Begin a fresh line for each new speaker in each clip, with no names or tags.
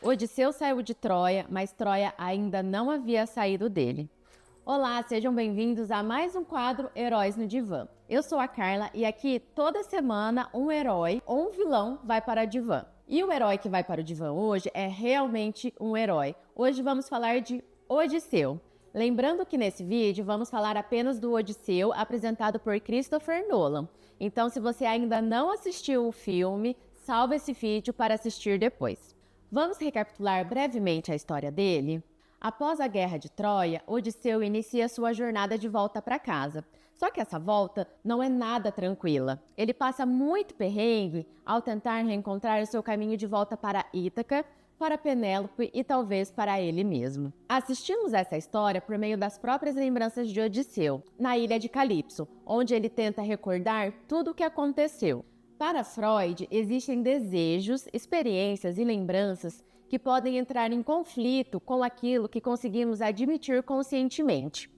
Odisseu saiu de Troia, mas Troia ainda não havia saído dele. Olá, sejam bem-vindos a mais um quadro Heróis no Divã. Eu sou a Carla e aqui toda semana um herói ou um vilão vai para o divã. E o herói que vai para o divã hoje é realmente um herói. Hoje vamos falar de Odisseu. Lembrando que nesse vídeo vamos falar apenas do Odisseu apresentado por Christopher Nolan. Então, se você ainda não assistiu o filme, salve esse vídeo para assistir depois. Vamos recapitular brevemente a história dele? Após a Guerra de Troia, Odisseu inicia sua jornada de volta para casa. Só que essa volta não é nada tranquila. Ele passa muito perrengue ao tentar reencontrar o seu caminho de volta para Ítaca, para Penélope e talvez para ele mesmo. Assistimos essa história por meio das próprias lembranças de Odisseu, na ilha de Calipso, onde ele tenta recordar tudo o que aconteceu. Para Freud, existem desejos, experiências e lembranças que podem entrar em conflito com aquilo que conseguimos admitir conscientemente.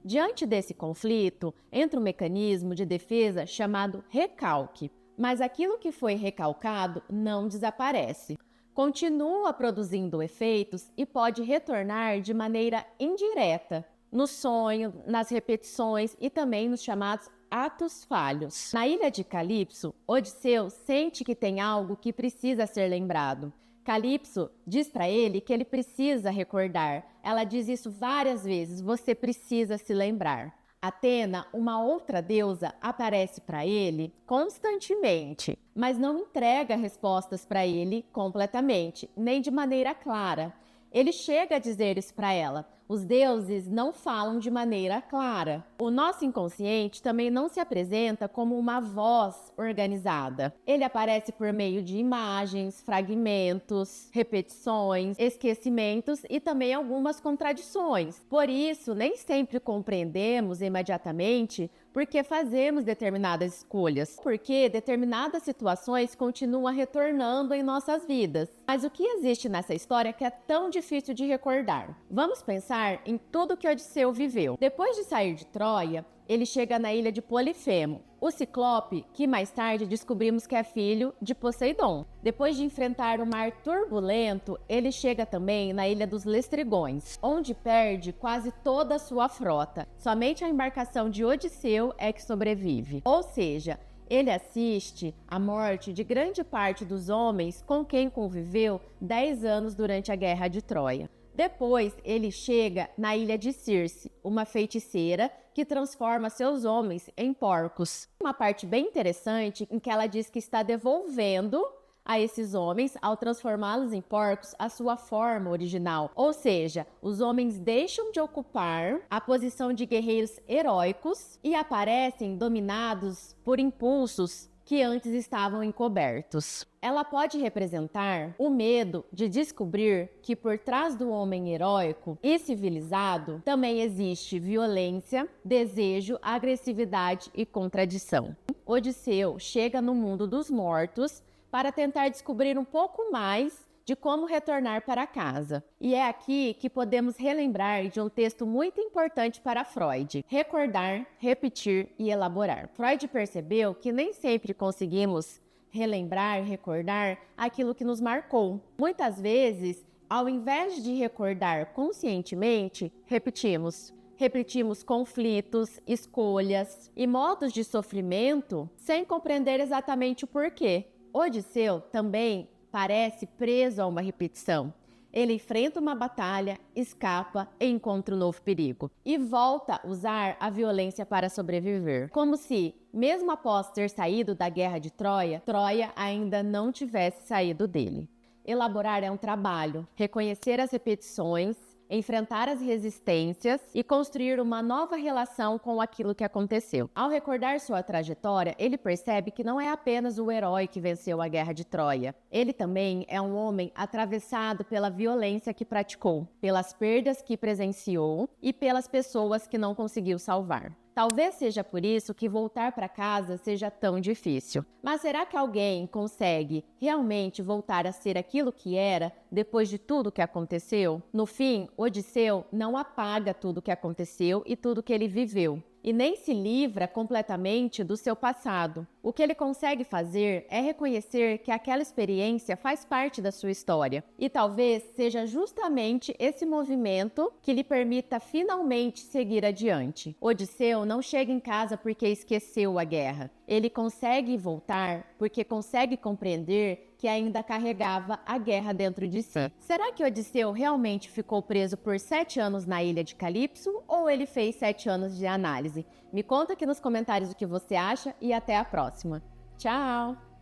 Diante desse conflito, entra um mecanismo de defesa chamado recalque, mas aquilo que foi recalcado não desaparece. Continua produzindo efeitos e pode retornar de maneira indireta, no sonho, nas repetições e também nos chamados atos falhos. Na ilha de Calipso, Odisseu sente que tem algo que precisa ser lembrado. Calipso diz para ele que ele precisa recordar. Ela diz isso várias vezes, você precisa se lembrar. Atena, uma outra deusa, aparece para ele constantemente, mas não entrega respostas para ele completamente, nem de maneira clara. Ele chega a dizer isso para ela. Os deuses não falam de maneira clara. O nosso inconsciente também não se apresenta como uma voz organizada. Ele aparece por meio de imagens, fragmentos, repetições, esquecimentos e também algumas contradições. Por isso, nem sempre compreendemos imediatamente por que fazemos determinadas escolhas, porque determinadas situações continuam retornando em nossas vidas. Mas o que existe nessa história que é tão difícil de recordar? Vamos pensar em tudo que Odisseu viveu. Depois de sair de Troia, ele chega na ilha de Polifemo, o Ciclope, que mais tarde descobrimos que é filho de Poseidon. Depois de enfrentar o mar turbulento, ele chega também na ilha dos Lestrigões, onde perde quase toda a sua frota. Somente a embarcação de Odisseu é que sobrevive. Ou seja, ele assiste à morte de grande parte dos homens com quem conviveu 10 anos durante a Guerra de Troia. Depois, ele chega na ilha de Circe, uma feiticeira que transforma seus homens em porcos. Uma parte bem interessante em que ela diz que está devolvendo a esses homens, ao transformá-los em porcos, a sua forma original. Ou seja, os homens deixam de ocupar a posição de guerreiros heróicos e aparecem dominados por impulsos que antes estavam encobertos. Ela pode representar o medo de descobrir que por trás do homem heróico e civilizado também existe violência, desejo, agressividade e contradição. Odisseu chega no mundo dos mortos para tentar descobrir um pouco mais de como retornar para casa. E é aqui que podemos relembrar de um texto muito importante para Freud: recordar, repetir e elaborar. Freud percebeu que nem sempre conseguimos relembrar, recordar aquilo que nos marcou. Muitas vezes, ao invés de recordar conscientemente, repetimos conflitos, escolhas e modos de sofrimento sem compreender exatamente o porquê. Odisseu também parece preso a uma repetição. Ele enfrenta uma batalha, escapa e encontra um novo perigo. E volta a usar a violência para sobreviver. Como se, mesmo após ter saído da Guerra de Troia, Troia ainda não tivesse saído dele. Elaborar é um trabalho. Reconhecer as repetições, enfrentar as resistências e construir uma nova relação com aquilo que aconteceu. Ao recordar sua trajetória, ele percebe que não é apenas o herói que venceu a Guerra de Troia. Ele também é um homem atravessado pela violência que praticou, pelas perdas que presenciou e pelas pessoas que não conseguiu salvar. Talvez seja por isso que voltar para casa seja tão difícil. Mas será que alguém consegue realmente voltar a ser aquilo que era depois de tudo que aconteceu? No fim, Odisseu não apaga tudo que aconteceu e tudo que ele viveu. e nem se livra completamente do seu passado. O que ele consegue fazer é reconhecer que aquela experiência faz parte da sua história. E talvez seja justamente esse movimento que lhe permita finalmente seguir adiante. Odisseu não chega em casa porque esqueceu a guerra. Ele consegue voltar porque consegue compreender que ainda carregava a guerra dentro de si. Será que Odisseu realmente ficou preso por 7 anos na ilha de Calipso ou ele fez 7 anos de análise? Me conta aqui nos comentários o que você acha e até a próxima. Tchau!